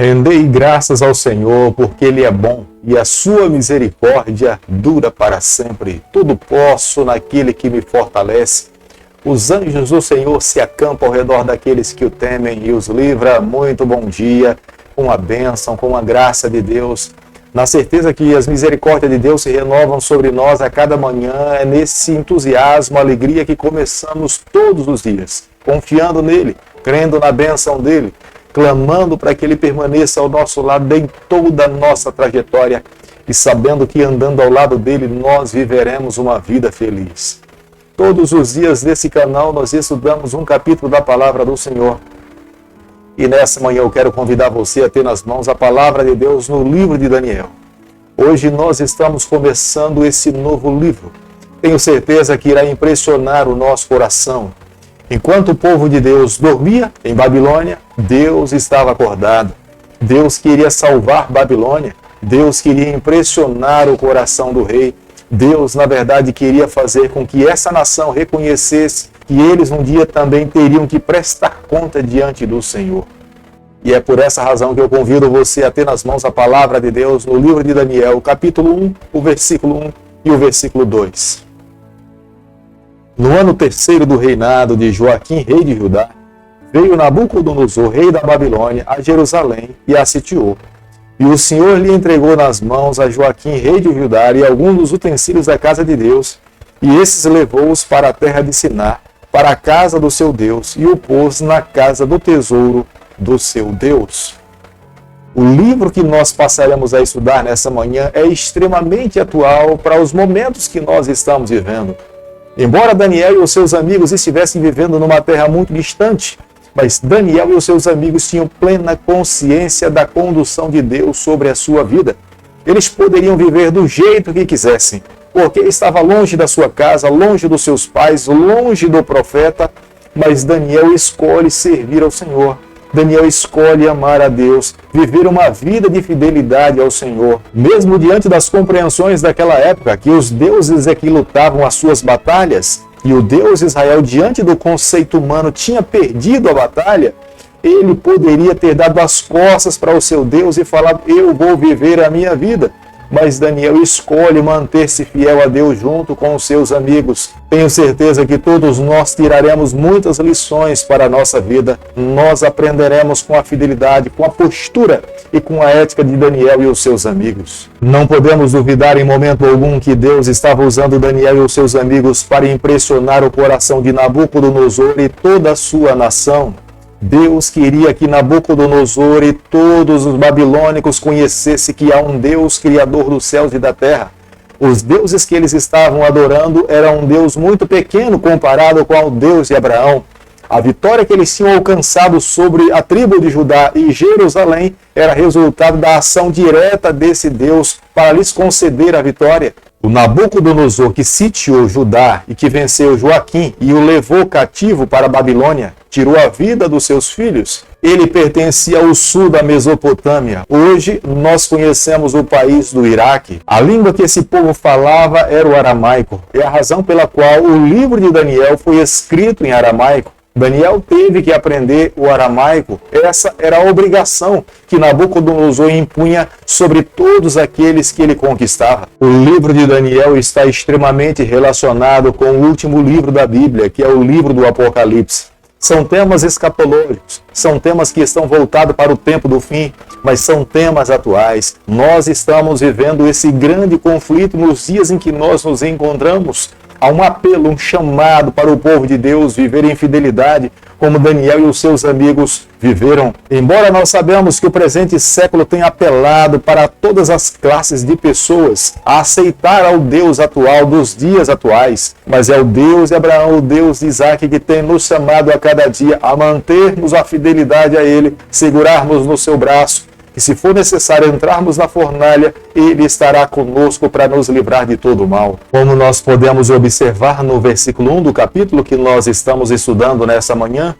Rendei graças ao Senhor, porque Ele é bom e a sua misericórdia dura para sempre. Tudo posso naquele que me fortalece. Os anjos do Senhor se acampam ao redor daqueles que o temem e os livra. Muito bom dia, com a bênção, com a graça de Deus. Na certeza que as misericórdias de Deus se renovam sobre nós a cada manhã, é nesse entusiasmo, alegria que começamos todos os dias, confiando nele, crendo na bênção dele, clamando para que ele permaneça ao nosso lado em toda a nossa trajetória e sabendo que andando ao lado dele nós viveremos uma vida feliz. Todos os dias nesse canal nós estudamos um capítulo da palavra do Senhor. E nessa manhã eu quero convidar você a ter nas mãos a palavra de Deus no livro de Daniel. Hoje nós estamos começando esse novo livro. Tenho certeza que irá impressionar o nosso coração. Enquanto o povo de Deus dormia em Babilônia, Deus estava acordado. Deus queria salvar Babilônia. Deus queria impressionar o coração do rei. Deus, na verdade, queria fazer com que essa nação reconhecesse que eles um dia também teriam que prestar conta diante do Senhor. E é por essa razão que eu convido você a ter nas mãos a palavra de Deus no livro de Daniel, capítulo 1, o versículo 1 e o versículo 2. No ano terceiro do reinado de Joaquim, rei de Judá, veio Nabucodonosor, rei da Babilônia, a Jerusalém e a sitiou. E o Senhor lhe entregou nas mãos a Joaquim, rei de Judá, e alguns dos utensílios da casa de Deus, e esses levou-os para a terra de Sinar, para a casa do seu Deus, e o pôs na casa do tesouro do seu Deus. O livro que nós passaremos a estudar nessa manhã é extremamente atual para os momentos que nós estamos vivendo. Embora Daniel e os seus amigos estivessem vivendo numa terra muito distante, mas Daniel e os seus amigos tinham plena consciência da condução de Deus sobre a sua vida. Eles poderiam viver do jeito que quisessem, porque estava longe da sua casa, longe dos seus pais, longe do profeta, mas Daniel escolhe servir ao Senhor. Daniel escolhe amar a Deus, viver uma vida de fidelidade ao Senhor. Mesmo diante das compreensões daquela época, que os deuses é que lutavam as suas batalhas, e o Deus Israel, diante do conceito humano, tinha perdido a batalha, ele poderia ter dado as costas para o seu Deus e falado, eu vou viver a minha vida. Mas Daniel escolhe manter-se fiel a Deus junto com os seus amigos. Tenho certeza que todos nós tiraremos muitas lições para a nossa vida. Nós aprenderemos com a fidelidade, com a postura e com a ética de Daniel e os seus amigos. Não podemos duvidar em momento algum que Deus estava usando Daniel e os seus amigos para impressionar o coração de Nabucodonosor e toda a sua nação. Deus queria que Nabucodonosor e todos os babilônicos conhecessem que há um Deus criador dos céus e da terra. Os deuses que eles estavam adorando eram um Deus muito pequeno comparado com o Deus de Abraão. A vitória que eles tinham alcançado sobre a tribo de Judá e Jerusalém era resultado da ação direta desse Deus para lhes conceder a vitória. O Nabucodonosor que sitiou Judá e que venceu Joaquim e o levou cativo para a Babilônia, tirou a vida dos seus filhos. Ele pertencia ao sul da Mesopotâmia. Hoje nós conhecemos o país do Iraque. A língua que esse povo falava era o aramaico. É a razão pela qual o livro de Daniel foi escrito em aramaico. Daniel teve que aprender o aramaico. Essa era a obrigação que Nabucodonosor impunha sobre todos aqueles que ele conquistava. O livro de Daniel está extremamente relacionado com o último livro da Bíblia, que é o livro do Apocalipse. São temas escatológicos, são temas que estão voltados para o tempo do fim, mas são temas atuais. Nós estamos vivendo esse grande conflito nos dias em que nós nos encontramos. Há um apelo, um chamado para o povo de Deus viver em fidelidade, como Daniel e os seus amigos viveram. Embora nós sabemos que o presente século tem apelado para todas as classes de pessoas a aceitar ao Deus atual dos dias atuais, mas é o Deus de Abraão, o Deus de Isaac que tem nos chamado a cada dia a mantermos a fidelidade a Ele, segurarmos no seu braço, e se for necessário entrarmos na fornalha, Ele estará conosco para nos livrar de todo o mal. Como nós podemos observar no versículo 1 do capítulo que nós estamos estudando nessa manhã,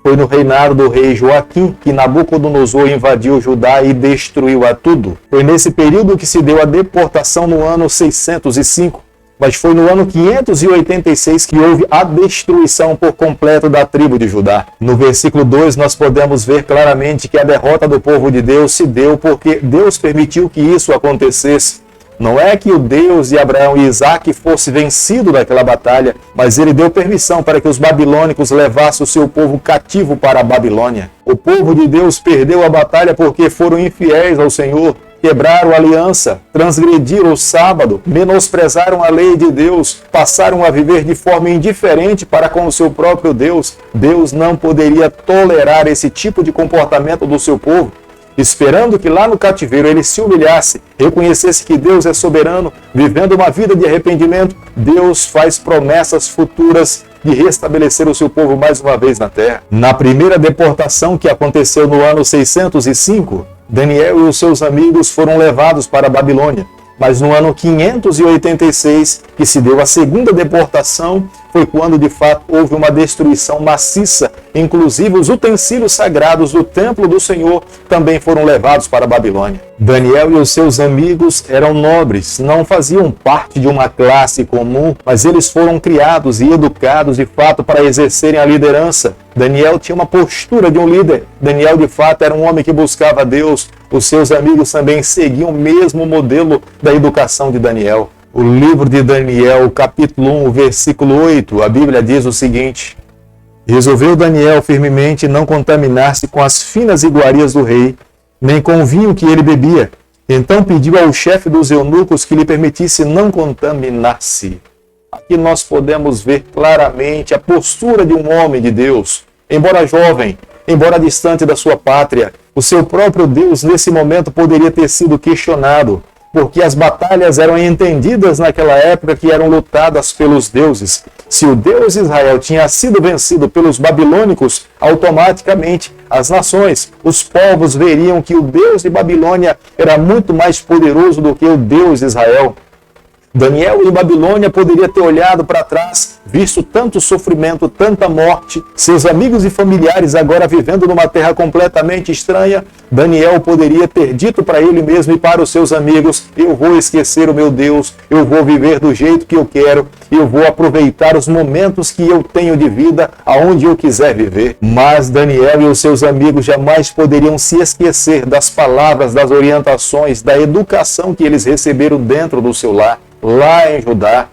foi no reinado do rei Joaquim que Nabucodonosor invadiu Judá e destruiu a tudo. Foi nesse período que se deu a deportação no ano 605. mas foi no ano 586 que houve a destruição por completo da tribo de Judá. No versículo 2 nós podemos ver claramente que a derrota do povo de Deus se deu porque Deus permitiu que isso acontecesse. Não é que o Deus de Abraão e Isaque fosse vencido naquela batalha, mas ele deu permissão para que os babilônicos levassem o seu povo cativo para a Babilônia. O povo de Deus perdeu a batalha porque foram infiéis ao Senhor, quebraram a aliança, transgrediram o sábado, menosprezaram a lei de Deus, passaram a viver de forma indiferente para com o seu próprio Deus. Deus não poderia tolerar esse tipo de comportamento do seu povo, esperando que lá no cativeiro ele se humilhasse, reconhecesse que Deus é soberano, vivendo uma vida de arrependimento. Deus faz promessas futuras de restabelecer o seu povo mais uma vez na terra. Na primeira deportação que aconteceu no ano 605, Daniel e os seus amigos foram levados para a Babilônia. Mas no ano 586, que se deu a segunda deportação, foi quando de fato houve uma destruição maciça. Inclusive os utensílios sagrados do templo do Senhor também foram levados para a Babilônia. Daniel e os seus amigos eram nobres, não faziam parte de uma classe comum, mas eles foram criados e educados de fato para exercerem a liderança. Daniel tinha uma postura de um líder. Daniel de fato era um homem que buscava Deus. Os seus amigos também seguiam o mesmo modelo da educação de Daniel. O livro de Daniel, capítulo 1, versículo 8, a Bíblia diz o seguinte: resolveu Daniel firmemente não contaminar-se com as finas iguarias do rei, nem com o vinho que ele bebia. Então pediu ao chefe dos eunucos que lhe permitisse não contaminar-se. Aqui nós podemos ver claramente a postura de um homem de Deus. Embora jovem, embora distante da sua pátria, o seu próprio Deus nesse momento poderia ter sido questionado, porque as batalhas eram entendidas naquela época que eram lutadas pelos deuses. Se o Deus de Israel tinha sido vencido pelos babilônicos, automaticamente as nações, os povos veriam que o Deus de Babilônia era muito mais poderoso do que o Deus de Israel. Daniel em Babilônia poderia ter olhado para trás, visto tanto sofrimento, tanta morte, seus amigos e familiares agora vivendo numa terra completamente estranha. Daniel poderia ter dito para ele mesmo e para os seus amigos: eu vou esquecer o meu Deus, eu vou viver do jeito que eu quero, eu vou aproveitar os momentos que eu tenho de vida aonde eu quiser viver. Mas Daniel e os seus amigos jamais poderiam se esquecer das palavras, das orientações, da educação que eles receberam dentro do seu lar. Lá em Judá,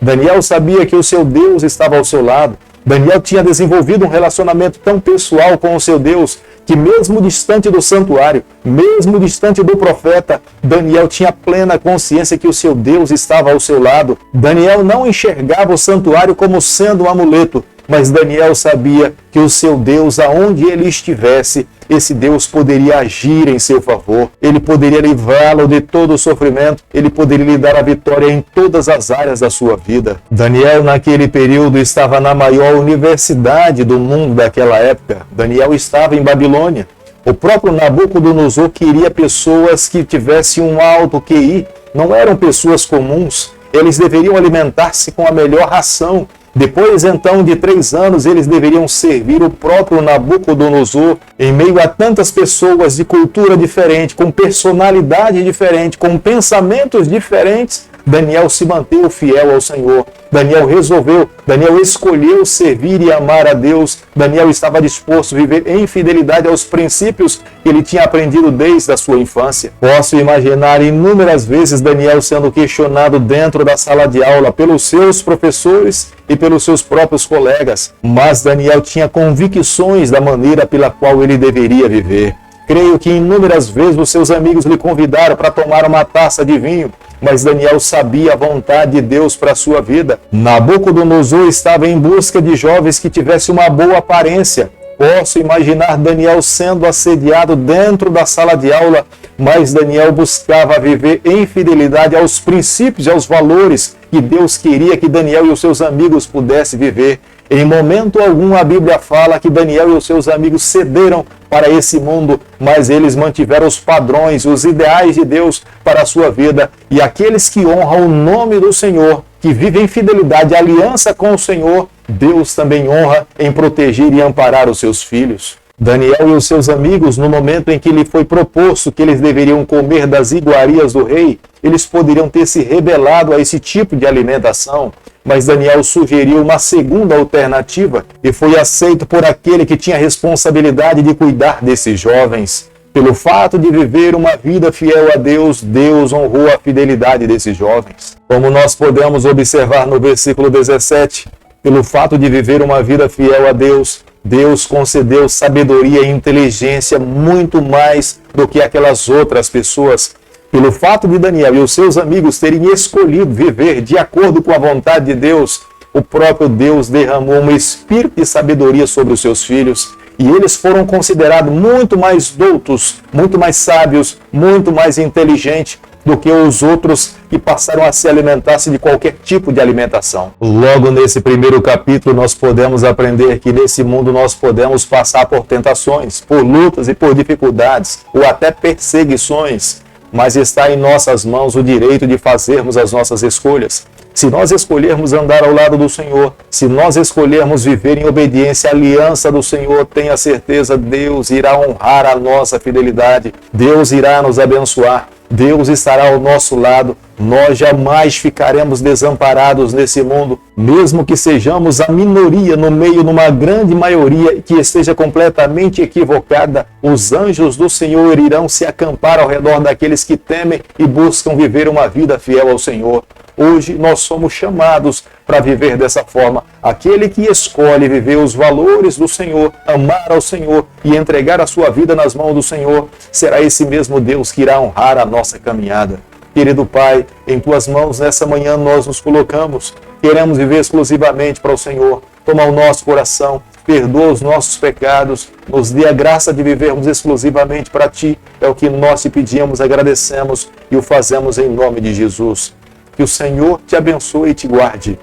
Daniel sabia que o seu Deus estava ao seu lado. Daniel tinha desenvolvido um relacionamento tão pessoal com o seu Deus que mesmo distante do santuário, mesmo distante do profeta, Daniel tinha plena consciência que o seu Deus estava ao seu lado. Daniel não enxergava o santuário como sendo um amuleto, mas Daniel sabia que o seu Deus, aonde ele estivesse, esse Deus poderia agir em seu favor. Ele poderia livrá-lo de todo o sofrimento. Ele poderia lhe dar a vitória em todas as áreas da sua vida. Daniel, naquele período, estava na maior universidade do mundo daquela época. Daniel estava em Babilônia. O próprio Nabucodonosor queria pessoas que tivessem um alto QI. Não eram pessoas comuns. Eles deveriam alimentar-se com a melhor ração. Depois, então, de 3 anos, eles deveriam servir o próprio Nabucodonosor em meio a tantas pessoas de cultura diferente, com personalidade diferente, com pensamentos diferentes. Daniel se manteve fiel ao Senhor. Daniel escolheu servir e amar a Deus. Daniel estava disposto a viver em fidelidade aos princípios que ele tinha aprendido desde a sua infância. Posso imaginar inúmeras vezes Daniel sendo questionado dentro da sala de aula pelos seus professores e pelos seus próprios colegas, mas Daniel tinha convicções da maneira pela qual ele deveria viver. Creio que inúmeras vezes os seus amigos lhe convidaram para tomar uma taça de vinho, mas Daniel sabia a vontade de Deus para a sua vida. Nabucodonosor estava em busca de jovens que tivessem uma boa aparência. Posso imaginar Daniel sendo assediado dentro da sala de aula, mas Daniel buscava viver em fidelidade aos princípios e aos valores que Deus queria que Daniel e os seus amigos pudessem viver. Em momento algum a Bíblia fala que Daniel e os seus amigos cederam para esse mundo, mas eles mantiveram os padrões, os ideais de Deus para a sua vida. E aqueles que honram o nome do Senhor, que vivem em fidelidade, aliança com o Senhor, Deus também honra em proteger e amparar os seus filhos. Daniel e os seus amigos, no momento em que lhe foi proposto que eles deveriam comer das iguarias do rei, eles poderiam ter se rebelado a esse tipo de alimentação, mas Daniel sugeriu uma segunda alternativa e foi aceito por aquele que tinha a responsabilidade de cuidar desses jovens. Pelo fato de viver uma vida fiel a Deus, Deus honrou a fidelidade desses jovens. Como nós podemos observar no versículo 17, pelo fato de viver uma vida fiel a Deus, Deus concedeu sabedoria e inteligência muito mais do que aquelas outras pessoas. Pelo fato de Daniel e os seus amigos terem escolhido viver de acordo com a vontade de Deus, o próprio Deus derramou um espírito de sabedoria sobre os seus filhos. E eles foram considerados muito mais doutos, muito mais sábios, muito mais inteligentes do que os outros que passaram a se alimentar-se de qualquer tipo de alimentação. Logo nesse primeiro capítulo nós podemos aprender que nesse mundo nós podemos passar por tentações, por lutas e por dificuldades, ou até perseguições, mas está em nossas mãos o direito de fazermos as nossas escolhas. Se nós escolhermos andar ao lado do Senhor, se nós escolhermos viver em obediência à aliança do Senhor, tenha certeza, Deus irá honrar a nossa fidelidade, Deus irá nos abençoar, Deus estará ao nosso lado, nós jamais ficaremos desamparados nesse mundo, mesmo que sejamos a minoria no meio de uma grande maioria que esteja completamente equivocada, os anjos do Senhor irão se acampar ao redor daqueles que temem e buscam viver uma vida fiel ao Senhor. Hoje nós somos chamados para viver dessa forma. Aquele que escolhe viver os valores do Senhor, amar ao Senhor e entregar a sua vida nas mãos do Senhor, será esse mesmo Deus que irá honrar a nossa caminhada. Querido Pai, em Tuas mãos nessa manhã nós nos colocamos. Queremos viver exclusivamente para o Senhor. Toma o nosso coração, perdoa os nossos pecados, nos dê a graça de vivermos exclusivamente para Ti. É o que nós te pedimos, agradecemos e o fazemos em nome de Jesus. Que o Senhor te abençoe e te guarde.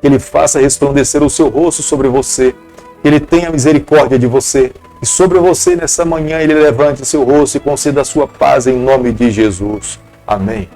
Que Ele faça resplandecer o seu rosto sobre você. Que Ele tenha misericórdia de você. E sobre você nessa manhã Ele levante o seu rosto e conceda a sua paz em nome de Jesus. Amém.